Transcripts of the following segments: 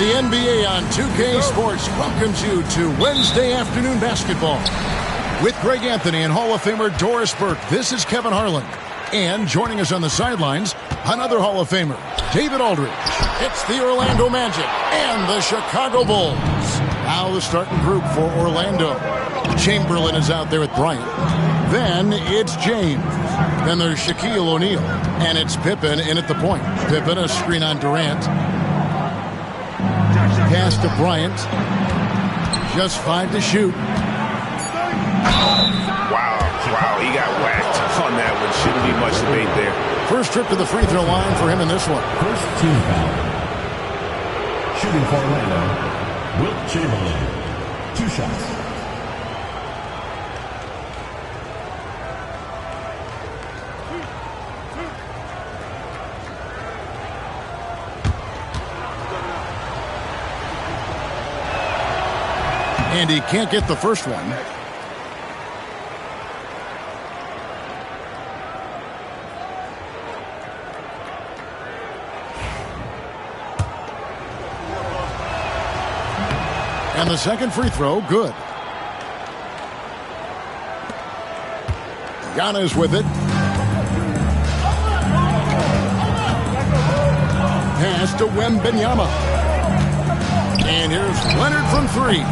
The NBA on 2K Sports welcomes you to Wednesday afternoon basketball. With Greg Anthony and Hall of Famer Doris Burke, this is Kevin Harlan. And joining us on the sidelines, another Hall of Famer, David Aldridge. It's the Orlando Magic and the Chicago Bulls. Now the starting group for Orlando. Chamberlain is out there with Bryant. Then it's James. Then there's Shaquille O'Neal. And it's Pippen in at the point. Pippen, a screen on Durant. Pass to Bryant. Just 5 to shoot. Wow, he got whacked on that one. Shouldn't be much debate there. First trip to the free throw line for him in this one. First team foul. Shooting for Orlando, Wilt Chamberlain. 2 shots. And he can't get the first one. And the second free throw, good. Giannis with it. Pass to Wembanyama. And here's Leonard from 3.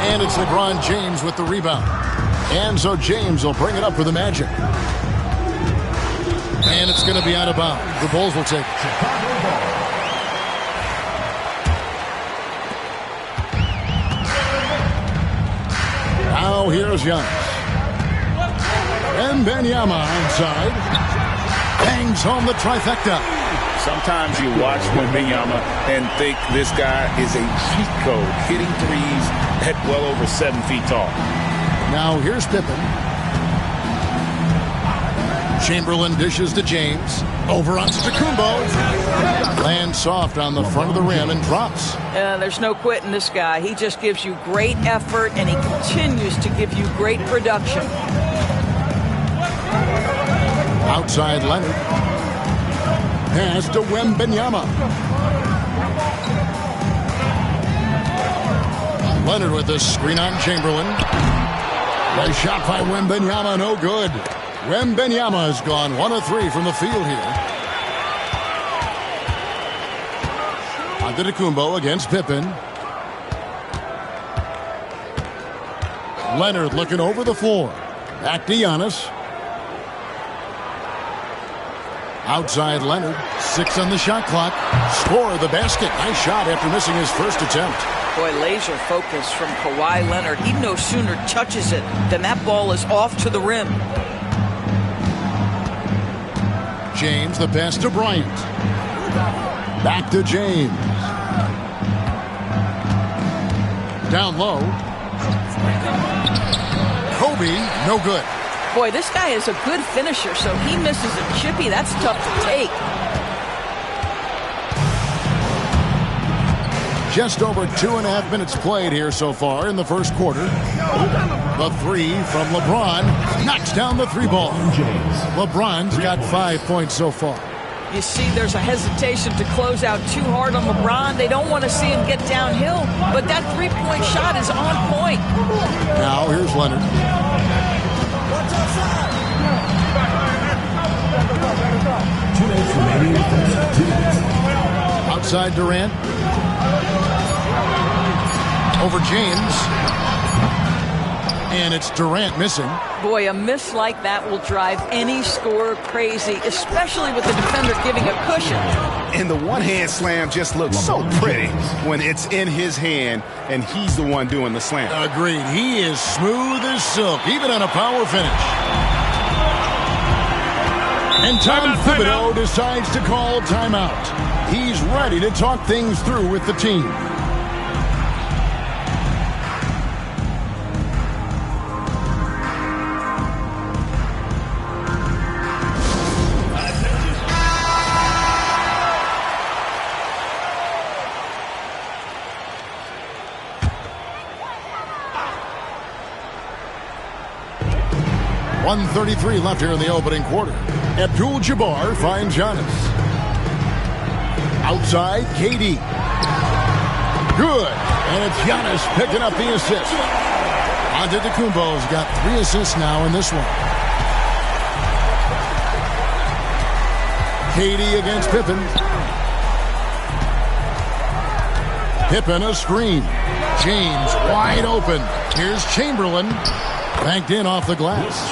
And it's LeBron James with the rebound. And so James will bring it up for the Magic. And it's going to be out of bounds. The Bulls will take it. Now here's Giannis. Wembanyama onside. Bangs home the trifecta. Sometimes you watch Wembanyama and think this guy is a cheat code, hitting threes at well over 7 feet tall. Now here's Pippen. Chamberlain dishes to James. Over onto Tacumbo. Lands soft on the front of the rim and drops. There's no quitting this guy. He just gives you great effort, and he continues to give you great production. Outside Leonard. Pass to Wembanyama. Leonard with the screen on Chamberlain. Nice shot by Wembanyama, no good. Wembanyama has gone 1 of 3 from the field here. Antetokounmpo against Pippen. Leonard looking over the floor. Back to Giannis. Outside Leonard. 6 on the shot clock. Score the basket. Nice shot after missing his first attempt. Boy, laser focus from Kawhi Leonard. He no sooner touches it than that ball is off to the rim. James, the pass to Bryant. Back to James. Down low. Kobe, no good. Boy, this guy is a good finisher, so he misses a chippy. That's tough to take. Just over 2.5 minutes played here so far in the first quarter. The 3 from LeBron knocks down the 3 ball. LeBron's got 5 points so far. You see, there's a hesitation to close out too hard on LeBron. They don't want to see him get downhill, but that 3-point shot is on point. Now here's Leonard. 2 minutes remaining. Outside Durant. Over James. And it's Durant missing. Boy, a miss like that will drive any scorer crazy, especially with the defender giving a cushion. And the one-hand slam just looks so pretty when it's in his hand and he's the one doing the slam. Agreed. He is smooth as silk, even on a power finish. And Tom Thibodeau decides to call timeout. He's ready to talk things through with the team. .133 left here in the opening quarter. Abdul-Jabbar finds Giannis. Outside, KD. Good. And it's Giannis picking up the assist. Antetokounmpo's got 3 assists now in this one. KD against Pippen. Pippen a screen. James wide open. Here's Chamberlain. Banked in off the glass.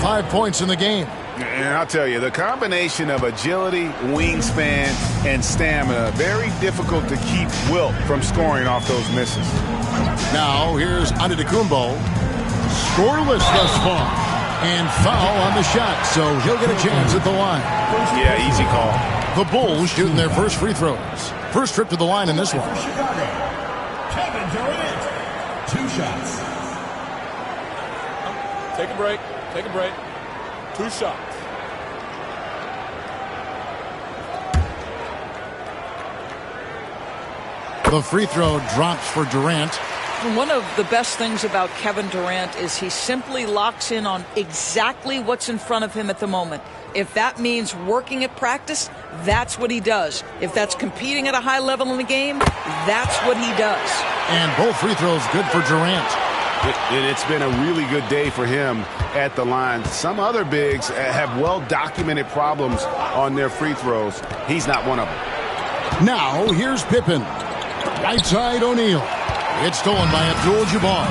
5 points in the game. And I'll tell you, the combination of agility, wingspan, and stamina, very difficult to keep Wilt from scoring off those misses. Now, here's Antetokounmpo. Scoreless thus far. And foul on the shot, so he'll get a chance at the line. Yeah, easy call. The Bulls shooting their first free throws. First trip to the line in this one. Kevin Durant. 2 shots. Take a break. Take a break. 2 shots. The free throw drops for Durant. One of the best things about Kevin Durant is he simply locks in on exactly what's in front of him at the moment. If that means working at practice, that's what he does. If that's competing at a high level in the game, that's what he does. And both free throws good for Durant. It's been a really good day for him at the line. Some other bigs have well-documented problems on their free throws. He's not one of them. Now, here's Pippen. Right side O'Neal. It's stolen by Abdul-Jabbar.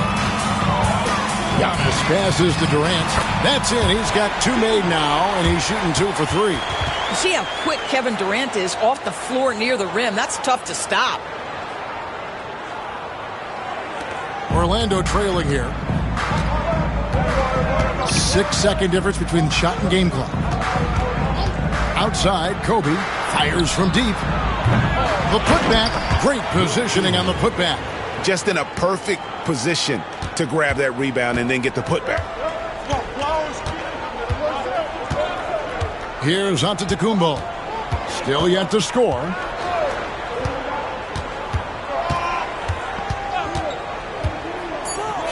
Giannis passes to Durant. That's it. He's got 2 made now, and he's shooting 2 for 3. You see how quick Kevin Durant is off the floor near the rim. That's tough to stop. Orlando trailing here. 6-second difference between shot and game clock. Outside, Kobe fires from deep. The putback, great positioning on the putback. Just in a perfect position to grab that rebound and then get the putback. Here's Antetokounmpo. Still yet to score.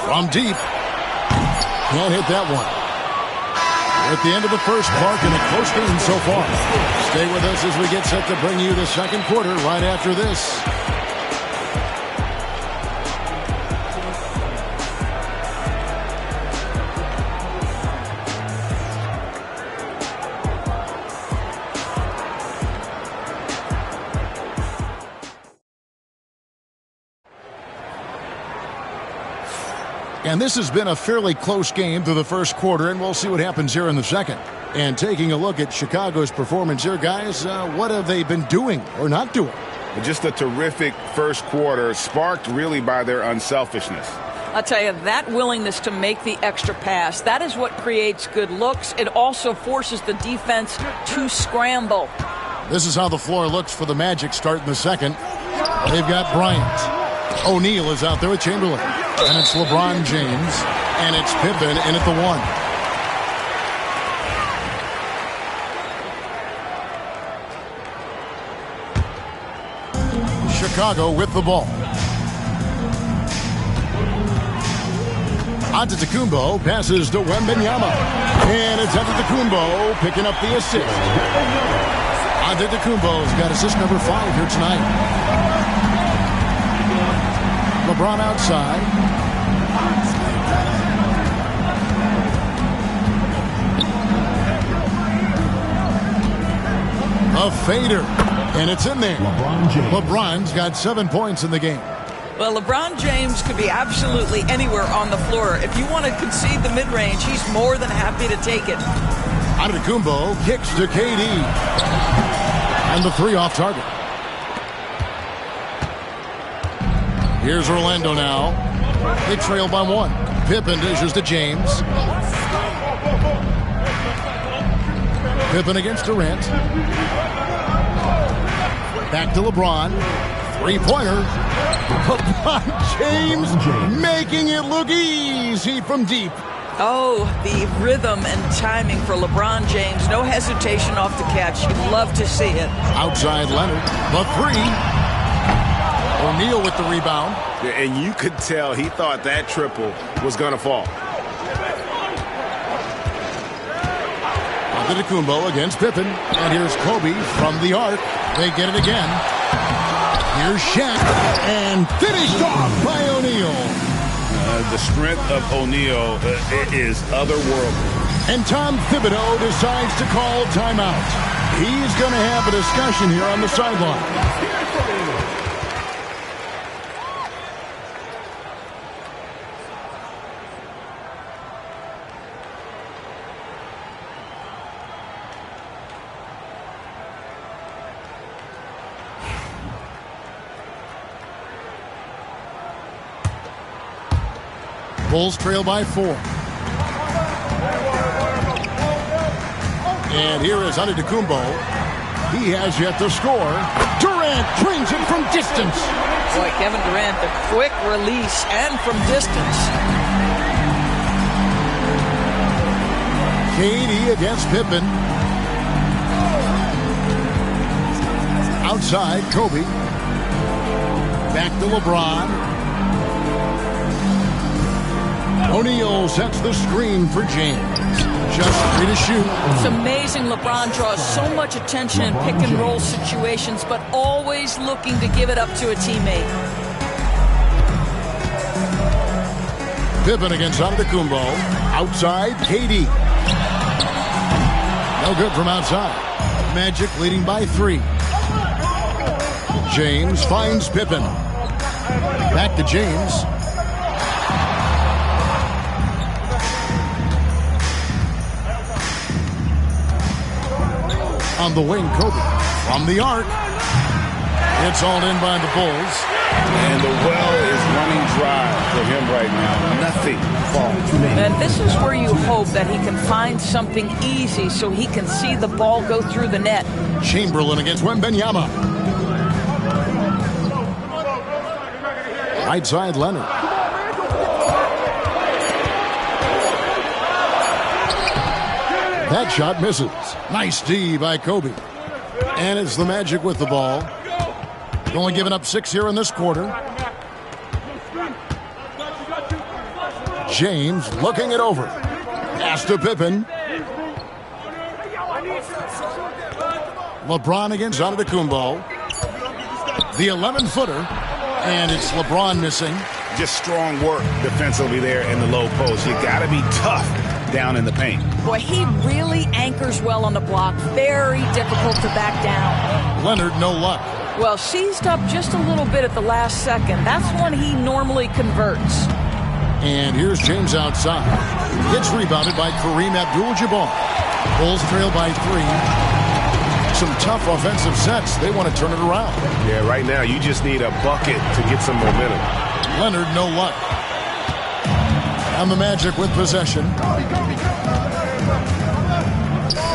From deep. Can't hit that one. At the end of the first part in a close game so far. Stay with us as we get set to bring you the second quarter right after this. And this has been a fairly close game through the first quarter, and we'll see what happens here in the second. And taking a look at Chicago's performance here, guys, what have they been doing or not doing? Just a terrific first quarter, sparked really by their unselfishness. I'll tell you, that willingness to make the extra pass, that is what creates good looks. It also forces the defense to scramble. This is how the floor looks for the Magic start in the second. They've got Bryant. O'Neal is out there with Chamberlain. And it's LeBron James. And it's Pippen in at the 1. Chicago with the ball. Antetokounmpo passes to Wembanyama. And it's Antetokounmpo picking up the assist. Antetokounmpo's got assist number 5 here tonight. LeBron outside. A fader. And it's in there. LeBron's got 7 points in the game. Well, LeBron James could be absolutely anywhere on the floor. If you want to concede the mid-range, he's more than happy to take it. Antetokounmpo kicks to KD. And the 3 off target. Here's Orlando now. They trail by 1. Pippen dishes to James. Pippen against Durant. Back to LeBron. 3-pointer. LeBron James making it look easy from deep. Oh, the rhythm and timing for LeBron James. No hesitation off the catch. You'd love to see it. Outside Leonard. The 3. O'Neal with the rebound. And you could tell he thought that triple was going to fall. Antetokounmpo against Pippen. And here's Kobe from the arc. They get it again. Here's Shaq. And finished off by O'Neal. The strength of O'Neal is otherworldly. And Tom Thibodeau decides to call timeout. He's going to have a discussion here on the sideline. Bulls trail by 4. And here is Antetokounmpo. He has yet to score. Durant drains it from distance. Boy, Kevin Durant, the quick release and from distance. KD against Pippen. Outside, Kobe. Back to LeBron. O'Neal sets the screen for James. Just 3 to shoot. It's amazing LeBron draws so much attention in pick-and-roll situations, but always looking to give it up to a teammate. Pippen against Antetokounmpo. Outside, KD. No good from outside. Magic leading by 3. James finds Pippen. Back to James. On the wing, Kobe. From the arc. It's all in by the Bulls. And the well is running dry for him right now. Nothing falls. And this is where you hope that he can find something easy so he can see the ball go through the net. Chamberlain against Wembanyama. Right side, Leonard. That shot misses. Nice D by Kobe. And it's the Magic with the ball. Only giving up 6 here in this quarter. James looking it over. Pass to Pippen. LeBron against Antetokounmpo. The 11-footer. And it's LeBron missing. Just strong work defensively there in the low post. You got to be tough down in the paint. Boy, he really anchors well on the block. Very difficult to back down. Leonard, no luck. Well, seized up just a little bit at the last second. That's when he normally converts. And here's James outside. Gets rebounded by Kareem Abdul-Jabbar. Bulls trail by 3. Some tough offensive sets. They want to turn it around. Yeah, right now you just need a bucket to get some momentum. Leonard, no luck. And the Magic with possession.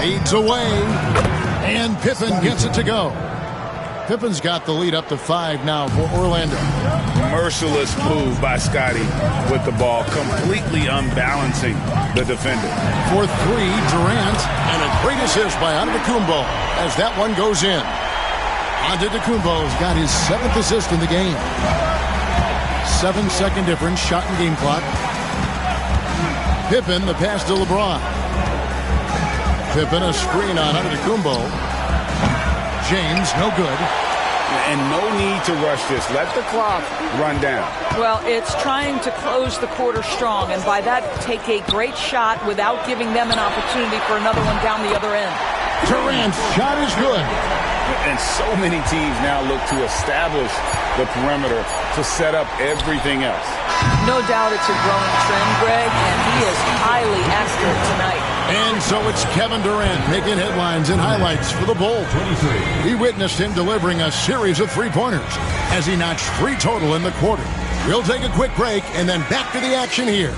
Fades away. And Pippen gets it to go. Pippen's got the lead up to 5 now for Orlando. Merciless move by Scotty with the ball, completely unbalancing the defender. For 3, Durant, and a great assist by Antetokounmpo as that one goes in. Antetokounmpo's got his 7th assist in the game. 7-second difference, shot and game clock. Pippen, the pass to LeBron. Pippen, a screen on Antetokounmpo. James, no good. And no need to rush this. Let the clock run down. Well, it's trying to close the quarter strong, and by that, take a great shot without giving them an opportunity for another one down the other end. Durant's shot is good. And so many teams now look to establish the perimeter to set up everything else. No doubt it's a growing trend, Greg, and he is highly accurate tonight. And so it's Kevin Durant making headlines and highlights for the Bulls. We witnessed him delivering a series of 3-pointers as he notched 3 total in the quarter. We'll take a quick break and then back to the action here.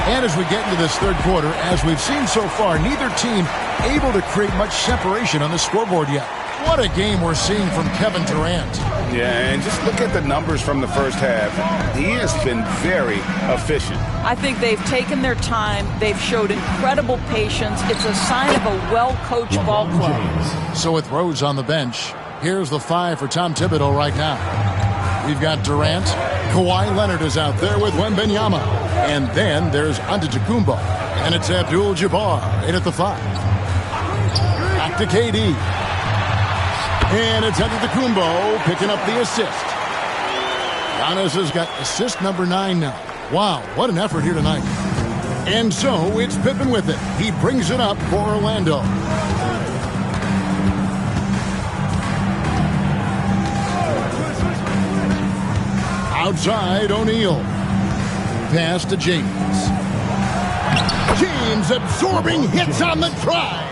And as we get into this third quarter, as we've seen so far, neither team able to create much separation on the scoreboard yet. What a game we're seeing from Kevin Durant. Yeah, and just look at the numbers from the first half. He has been very efficient. I think they've taken their time. They've showed incredible patience. It's a sign of a well-coached ball club. So with Rose on the bench, here's the 5 for Tom Thibodeau right now. We've got Durant. Kawhi Leonard is out there with Wembanyama. And then there's Antetokounmpo. And it's Abdul-Jabbar in at the 5. Back to KD. And it's Antetokounmpo picking up the assist. Giannis has got assist number 9 now. Wow, what an effort here tonight. And so it's Pippen with it. He brings it up for Orlando. Outside, O'Neal. Pass to James. James absorbing hits on the drive.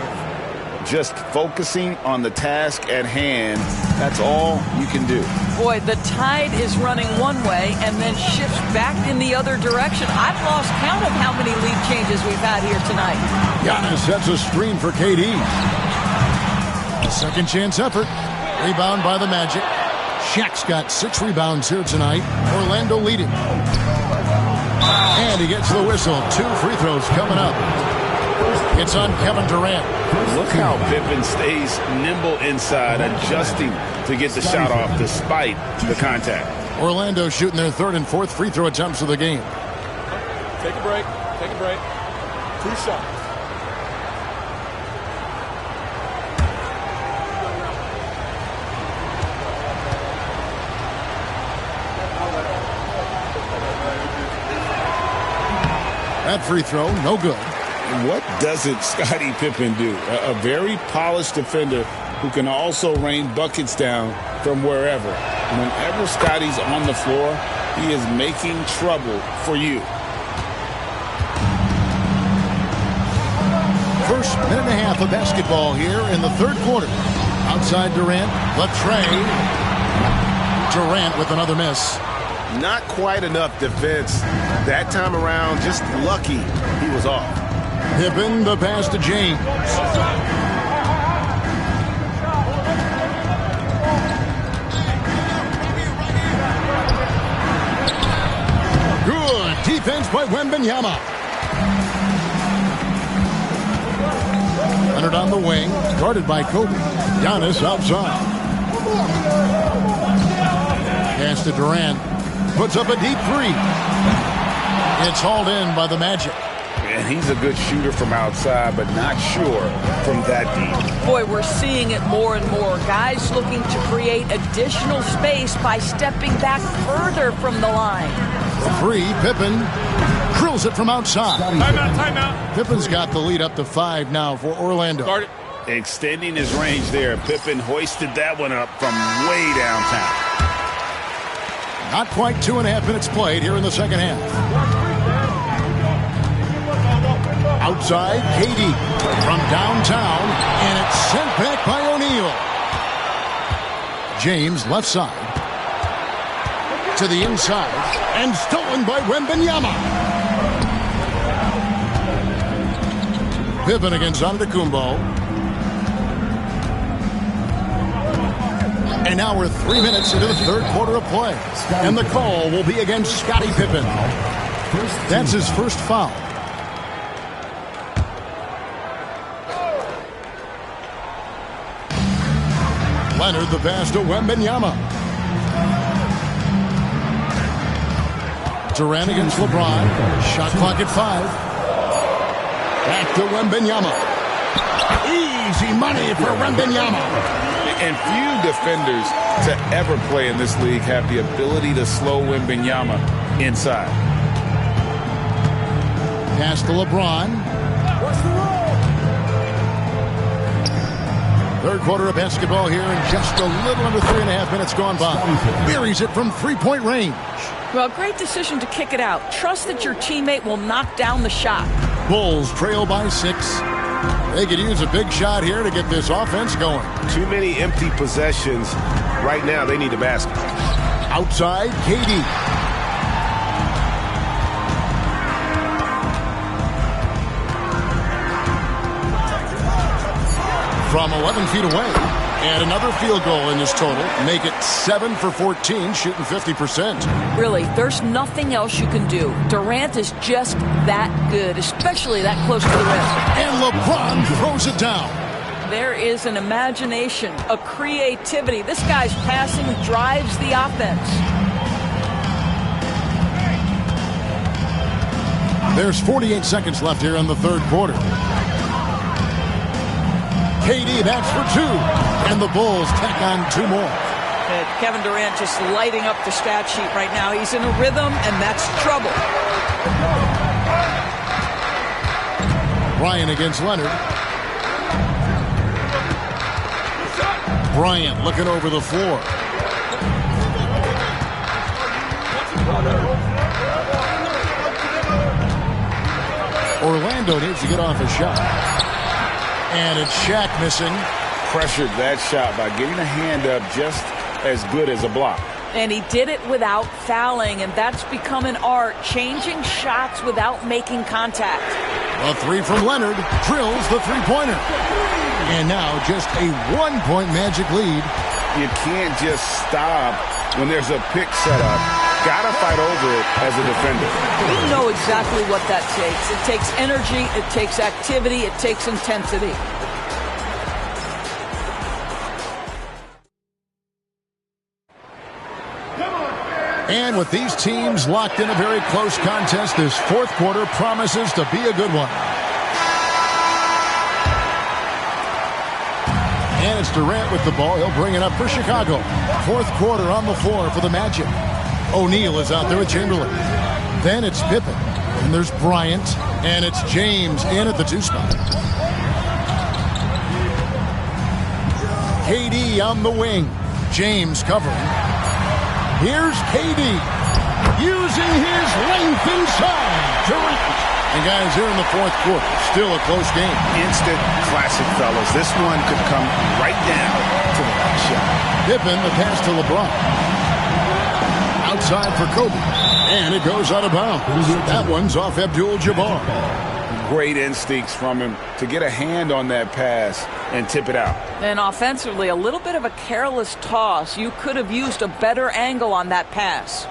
Just focusing on the task at hand. That's all you can do. Boy, the tide is running one way and then shifts back in the other direction. I've lost count of how many lead changes we've had here tonight. Giannis sets a screen for KD. A second chance effort. Rebound by the Magic. Shaq's got 6 rebounds here tonight. Orlando leading. And he gets the whistle. 2 free throws coming up. It's on Kevin Durant. Look how Pippen stays nimble inside, adjusting to get the shot off despite the contact. Orlando shooting their 3rd and 4th free throw attempts of the game. Take a break. Take a break. 2 shots. That free throw, no good. And what doesn't Scottie Pippen do? A very polished defender who can also rain buckets down from wherever. Whenever Scotty's on the floor, he is making trouble for you. First minute and a half of basketball here in the third quarter. Outside Durant, the tray. Durant with another miss. Not quite enough defense that time around. Just lucky he was off. Pippen, the pass to James. Good defense by Wembanyama. Leonard on the wing, guarded by Kobe. Giannis outside. Pass to Durant. Puts up a deep three. It's hauled in by the Magic. And he's a good shooter from outside, but not sure from that deep. Boy, we're seeing it more and more. Guys looking to create additional space by stepping back further from the line. The three, Pippen drills it from outside. Timeout. Pippen's got the lead up to 5 now for Orlando. Guard it. Extending his range there. Pippen hoisted that one up from way downtown. Not quite 2.5 minutes played here in the second half. Outside, KD from downtown, and it's sent back by O'Neal. James left side to the inside, and stolen by Wembanyama. Pippen against Antetokounmpo. And now we're 3 minutes into the third quarter of play. And the call will be against Scottie Pippen. That's his first foul. Leonard the pass to Wembanyama. Durant against LeBron. Shot clock at 5. Back to Wembanyama. Easy money for Wembanyama. And few defenders to ever play in this league have the ability to slow Wembanyama inside. Pass to LeBron. Third quarter of basketball here, and just a little under 3.5 minutes gone by. Buries it from three-point range. Well, great decision to kick it out. Trust that your teammate will knock down the shot. Bulls trail by 6. They could use a big shot here to get this offense going. Too many empty possessions. Right now, they need a basket. Outside, KD. From 11 feet away. And another field goal in this total. Make it 7 for 14, shooting 50%. Really, there's nothing else you can do. Durant is just that good, especially that close to the rim. And LeBron throws it down. There is an imagination, a creativity. This guy's passing drives the offense. There's 48 seconds left here in the third quarter. KD, that's for 2. And the Bulls tack on 2 more. Kevin Durant just lighting up the stat sheet right now. He's in a rhythm, and that's trouble. Bryant against Leonard. Bryant looking over the floor. Orlando needs to get off a shot. And it's Shaq missing. Pressured that shot by getting a hand up just as good as a block. And he did it without fouling, and that's become an art, changing shots without making contact. A 3 from Leonard drills the three-pointer. And now just a 1-point Magic lead. You can't just stop when there's a pick set up. Gotta fight over it as a defender. You know exactly what that takes. It takes energy, it takes activity, it takes intensity. And with these teams locked in a very close contest, this fourth quarter promises to be a good one. And it's Durant with the ball. He'll bring it up for Chicago. Fourth quarter on the floor for the Magic. O'Neal is out there with Chamberlain. Then it's Pippen. And there's Bryant. And it's James in at the 2 spot. KD on the wing. James covering. Here's KD using his length inside. Durant. And guys, here in the fourth quarter, still a close game. Instant classic, fellas. This one could come right down to the last shot. Pippen, the pass to LeBron. Outside for Kobe. And it goes out of bounds. That one's off Abdul-Jabbar. Great instincts from him to get a hand on that pass and tip it out. And offensively, a little bit of a careless toss. You could have used a better angle on that pass.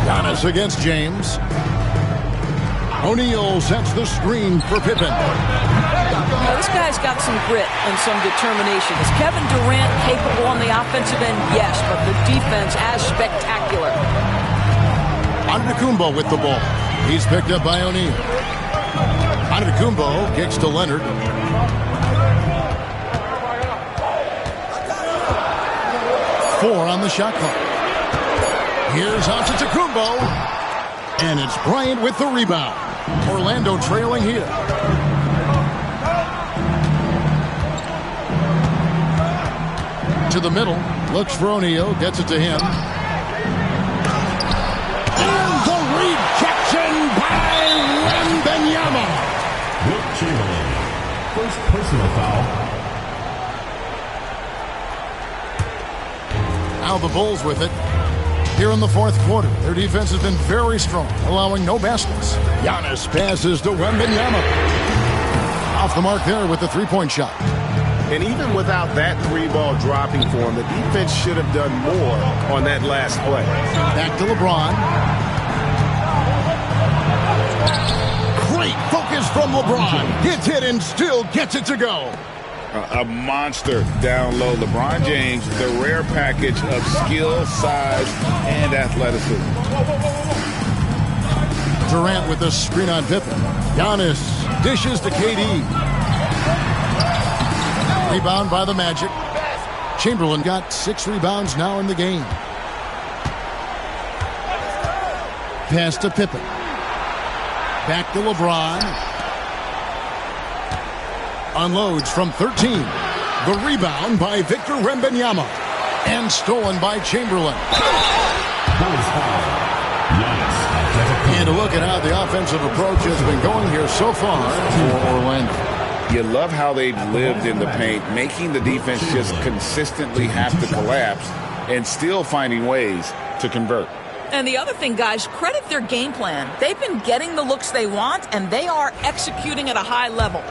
Giannis against James. O'Neal sets the screen for Pippen. Now, this guy's got some grit and some determination. Is Kevin Durant capable on the offensive end? Yes, but the defense as spectacular. Antetokounmpo with the ball. He's picked up by O'Neal. Antetokounmpo kicks to Leonard. Four on the shot clock. Here's Antetokounmpo. And it's Bryant with the rebound. Orlando trailing here. To the middle. Looks for O'Neal. Gets it to him. And the rejection by Wembanyama. Wilt Chamberlain. First personal foul. Now the Bulls with it. Here in the fourth quarter, their defense has been very strong, allowing no baskets. Giannis passes to Wembanyama. Off the mark there with the three-point shot. And even without that three-ball dropping for him, the defense should have done more on that last play. Back to LeBron. Great focus from LeBron. Gets hit and still gets it to go. A monster down low. LeBron James, the rare package of skill, size, and athleticism. Durant with the screen on Pippen. Giannis dishes to KD. Rebound by the Magic. Chamberlain got 6 rebounds now in the game. Pass to Pippen. Back to LeBron. Unloads from 13. The rebound by Victor Wembanyama. And stolen by Chamberlain. And a look at how the offensive approach has been going here so far for Orlando. You love how they've lived in the paint, making the defense just consistently have to collapse and still finding ways to convert. And the other thing, guys, credit their game plan. They've been getting the looks they want, and they are executing at a high level.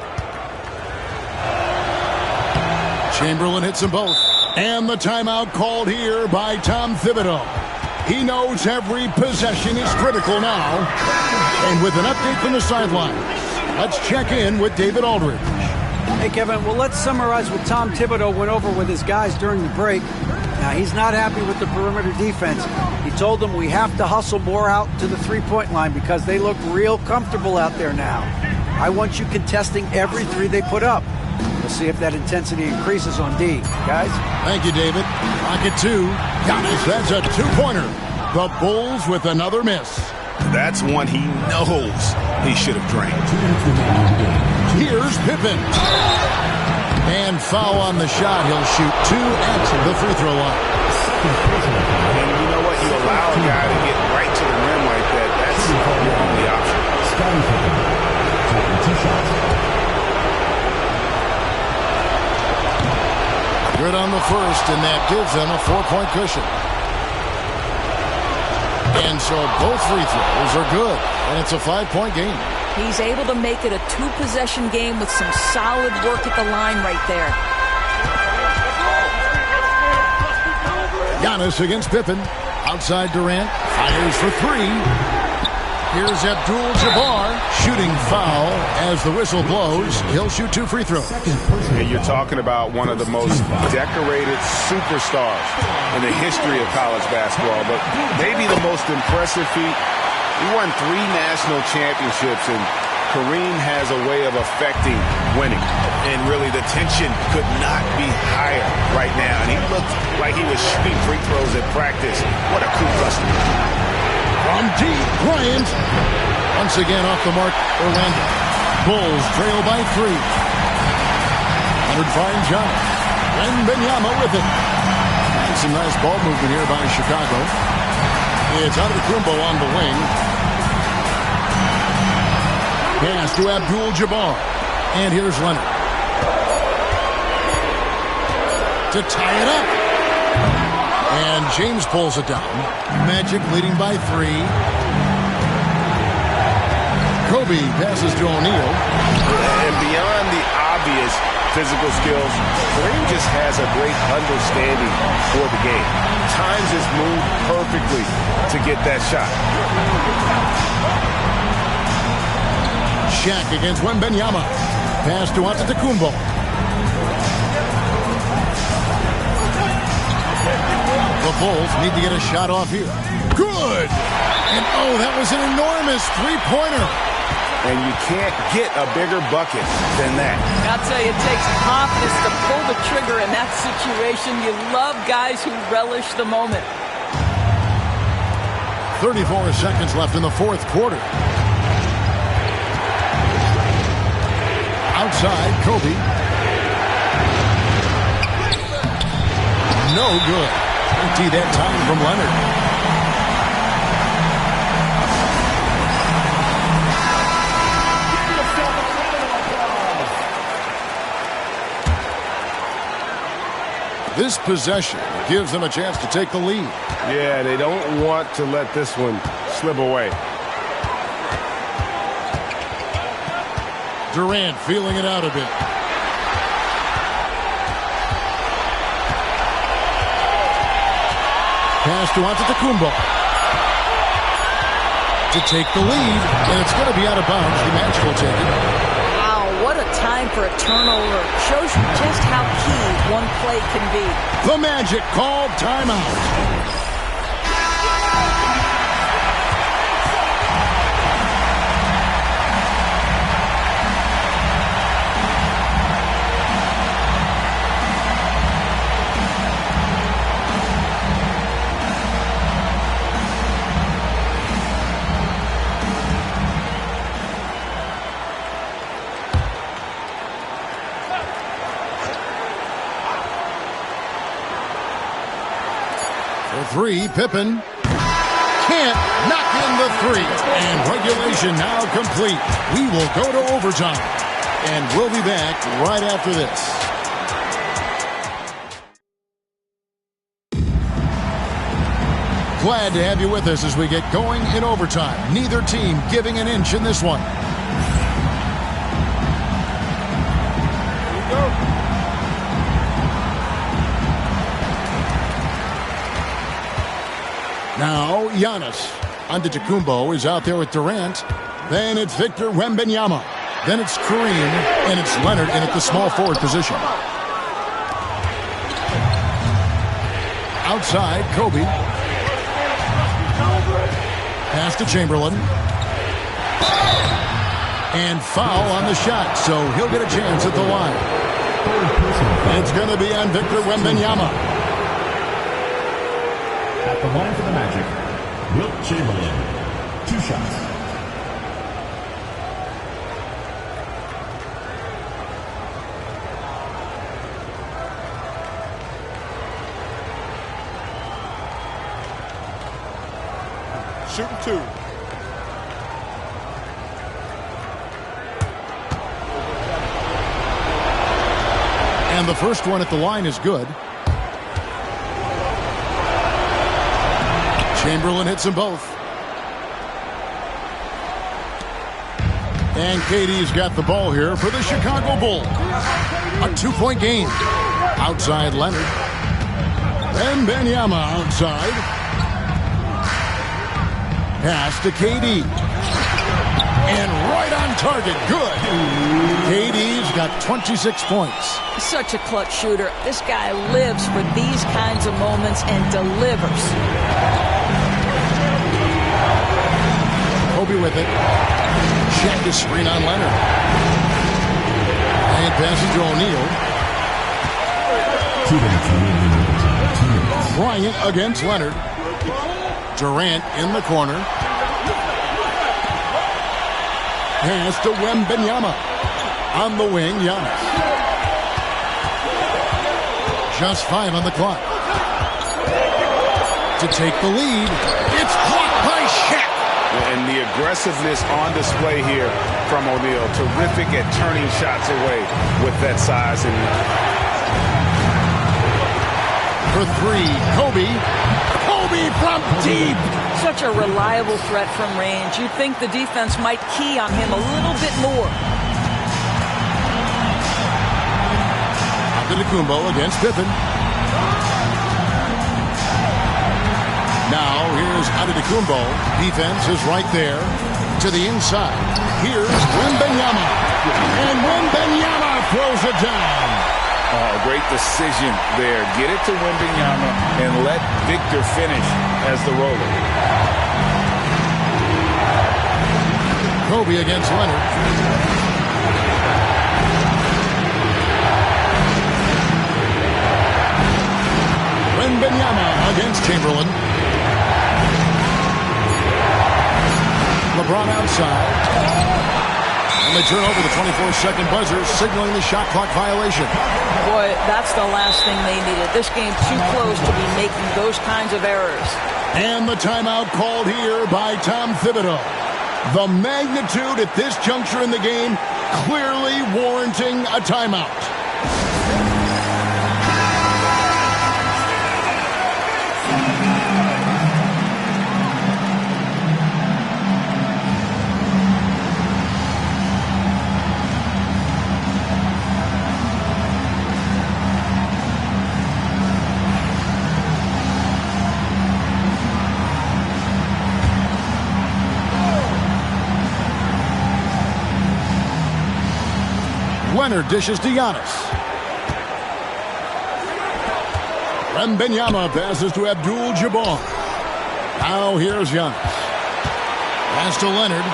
Chamberlain hits them both. And the timeout called here by Tom Thibodeau. He knows every possession is critical now. And with an update from the sideline, let's check in with David Aldridge. Hey, Kevin, well, let's summarize what Tom Thibodeau went over with his guys during the break. Now, he's not happy with the perimeter defense. He told them we have to hustle more out to the three-point line because they look real comfortable out there now. I want you contesting every three they put up. We'll see if that intensity increases on D. Guys? Thank you, David. Pocket 2. Giannis, that's a two-pointer. The Bulls with another miss. That's one he knows he should have drained. Here's Pippen. And foul on the shot. He'll shoot 2 at the free throw line. And you know what? You allow a guy to get right to the rim like that. That's your only option. Good on the first, and that gives them a 4-point cushion. And so both free throws are good, and it's a 5-point game. He's able to make it a 2-possession game with some solid work at the line right there. Giannis against Pippen. Outside Durant. Fires for 3. Here's Abdul-Jabbar. Shooting foul as the whistle blows. He'll shoot 2 free throws. And you're talking about one of the most decorated superstars in the history of college basketball, but maybe the most impressive feat. He won 3 national championships, and Kareem has a way of affecting winning. And really, the tension could not be higher right now. And he looked like he was shooting free throws at practice. What a cool customer. From deep, Bryant. Once again off the mark, Orlando. Bulls trail by 3. Leonard finds Giannis. Wembanyama with it. And some nice ball movement here by Chicago. It's Antetokounmpo on the wing. Pass to Abdul-Jabbar. And here's Leonard. To tie it up. And James pulls it down. Magic leading by 3. Kobe passes to O'Neal. And beyond the obvious physical skills, Kareem just has a great understanding for the game. Times his move perfectly to get that shot. Shaq against Wembanyama. Pass to Antetokounmpo. The Bulls need to get a shot off here. Good! And oh, that was an enormous three-pointer. And you can't get a bigger bucket than that. I'll tell you, it takes confidence to pull the trigger in that situation. You love guys who relish the moment. 34 seconds left in the fourth quarter. Outside, Kobe. No good. Empty that time from Leonard. This possession gives them a chance to take the lead. Yeah, they don't want to let this one slip away. Durant feeling it out a bit. Pass to Antetokounmpo. To take the lead, and it's going to be out of bounds. The Magic will take it. What a time for a turnover. Shows you just how key one play can be. The Magic called timeout. Three, Pippen can't knock in the three. And regulation now complete. We will go to overtime. And we'll be back right after this. Glad to have you with us as we get going in overtime. Neither team giving an inch in this one. Now, Giannis. Antetokounmpo is out there with Durant. Then it's Victor Wembanyama. Then it's Kareem. And it's Leonard in at the small forward position. Outside, Kobe. Pass to Chamberlain. And foul on the shot, so he'll get a chance at the line. It's going to be on Victor Wembanyama. At the line for the Magic, Wilt Chamberlain. 2 shots. Shooting 2. And the first one at the line is good. Chamberlain hits them both. And KD's got the ball here for the Chicago Bulls. A 2-point game. Outside Leonard. Wembanyama outside. Pass to KD. And right on target. Good. KD's got 26 points. Such a clutch shooter. This guy lives for these kinds of moments and delivers. Kobe with it. Check the screen on Leonard. And passes to O'Neal. 2 minutes remaining. Bryant against Leonard. Durant in the corner. Pass to Wembanyama. On the wing, Giannis. Just 5 on the clock. To take the lead, it's blocked by Shaq. And the aggressiveness on display here from O'Neal. Terrific at turning shots away with that size. And for 3, Kobe. Kobe from deep. Such a reliable threat from range. You'd think the defense might key on him a little bit more. Antetokounmpo against Pippen. Now here's Antetokounmpo. Defense is right there. To the inside. Here's Wembanyama. And Wembanyama throws it down. Oh, great decision there. Get it to Wembanyama and let Victor finish as the roller. Kobe against Leonard. Wembanyama against Chamberlain. LeBron outside. And they turn over the 24-second buzzer, signaling the shot clock violation. Boy, that's the last thing they needed. This game too close to be making those kinds of errors. And the timeout called here by Tom Thibodeau. The magnitude at this juncture in the game clearly warranting a timeout. Leonard dishes to Giannis. Wembanyama passes to Abdul-Jabbar. Now here's Giannis. Pass to Leonard.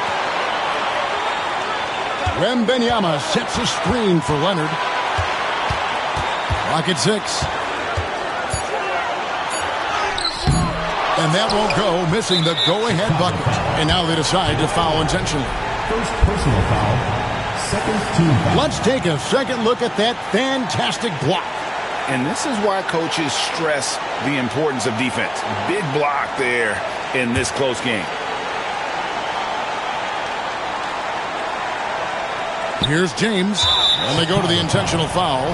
Wembanyama sets a screen for Leonard. Clock at 6. And that won't go, missing the go-ahead bucket. And now they decide to foul intentionally. First personal foul. Second team foul. Let's take a second look at that fantastic block. And this is why coaches stress the importance of defense. Big block there in this close game. Here's James, and they go to the intentional foul.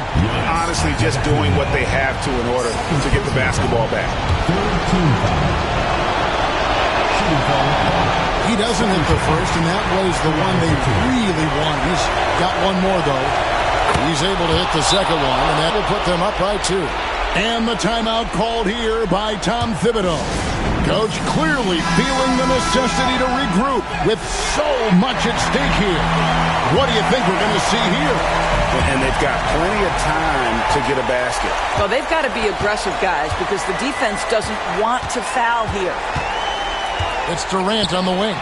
Honestly, just doing what they have to in order to get the basketball back. Third team foul. Shooting foul. He doesn't hit the first, and that was the one they really want. He's got one more, though. He's able to hit the second one, and that will put them up by 2. And the timeout called here by Tom Thibodeau. Coach clearly feeling the necessity to regroup with so much at stake here. What do you think we're going to see here? And they've got plenty of time to get a basket. Well, they've got to be aggressive, guys, because the defense doesn't want to foul here. It's Durant on the wing.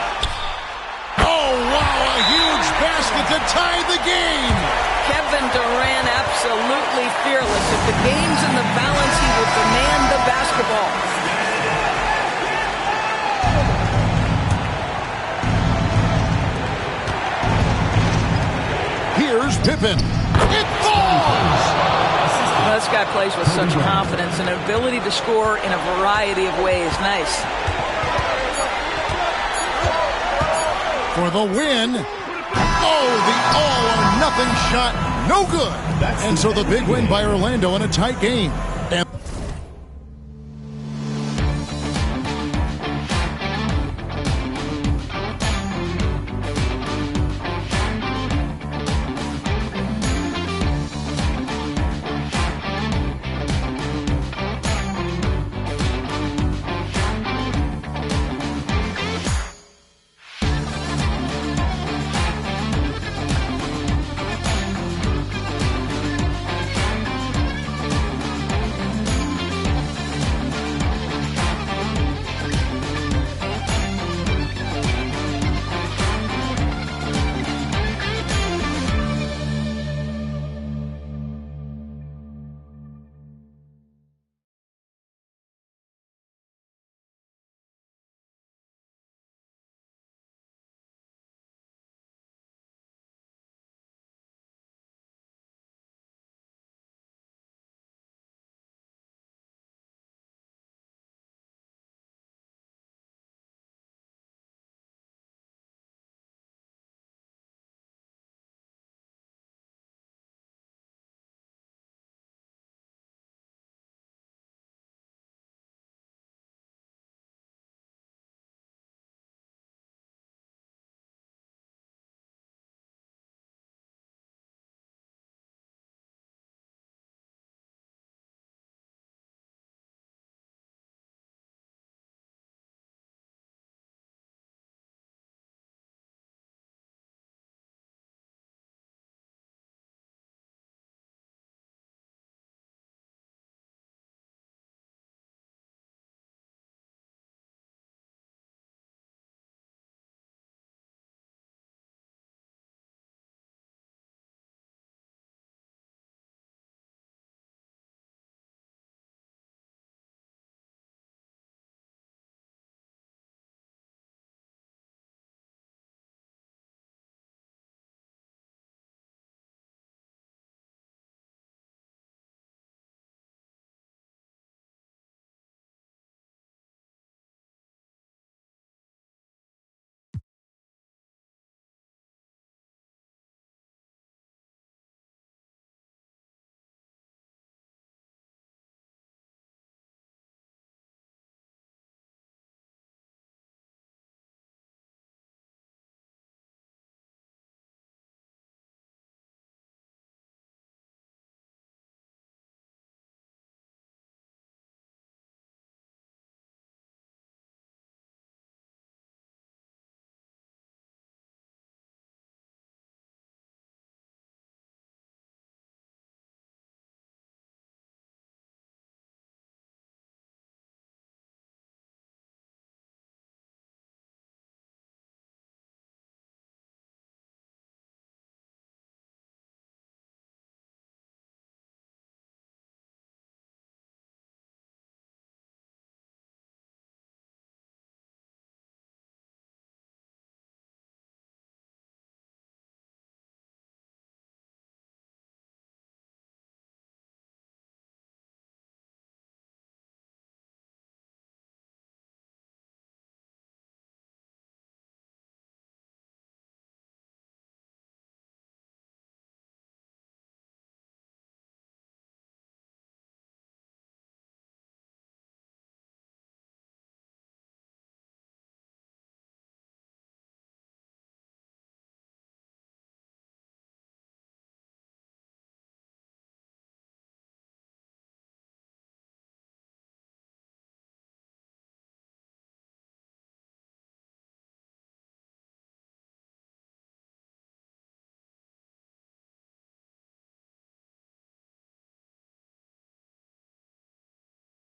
Oh, wow, a huge basket to tie the game. Kevin Durant absolutely fearless. If the game's in the balance, he will demand the basketball. Here's Pippen. It falls! This guy plays with such confidence and ability to score in a variety of ways. Nice. For the win. Oh, the all-or-nothing shot. No good. And so the big win by Orlando in a tight game.